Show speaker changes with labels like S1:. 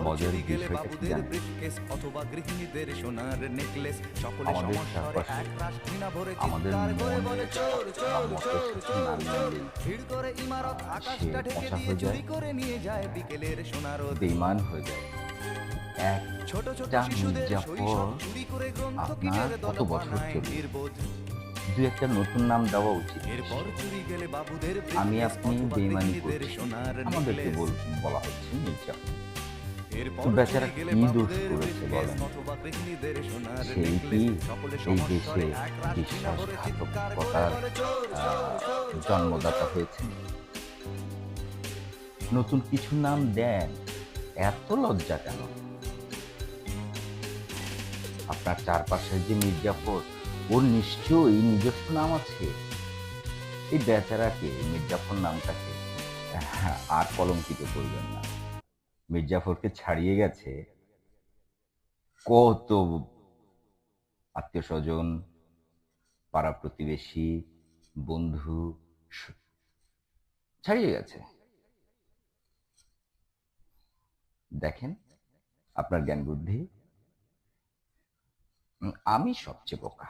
S1: মজার বিষয়টা কি জানেন? আমাদের চারপাশে আমাদের মনের কথা বা মতের সাথে না মিললেই সে পচা হয়ে যায়, বেঈমান হয়ে যায়। একটা মির্জাফর আপনার কত বছর চলবে? দু একটা নতুন নাম দেওয়া উচিত। আমি আপনি বেঈমানি করছি, আমাদেরকে বলা হচ্ছে মির্জাফর। তো বেচারা কি দোষ করেছে বলেন? সেই কি এই দেশে বিশ্বাসঘাতকতার জন্মদাতা হয়েছে? নতুন কিছু নাম দেন, এত লজ্জা কেন? আপনার চারপাশের যে মির্জাফর, ওর নিশ্চয়ই নিজস্ব নাম আছে। এই বেচারাকে, মির্জাফর নামটাকে আর কলঙ্কিত করবেন না। মির্জাফরকে ছাড়িয়ে গেছে কত আত্মীয় স্বজন, পাড়া প্রতিবেশী, বন্ধু ছাড়িয়ে গেছে। দেখেন আপনার জ্ঞান বুদ্ধি, আমি সবচেয়ে বোকা।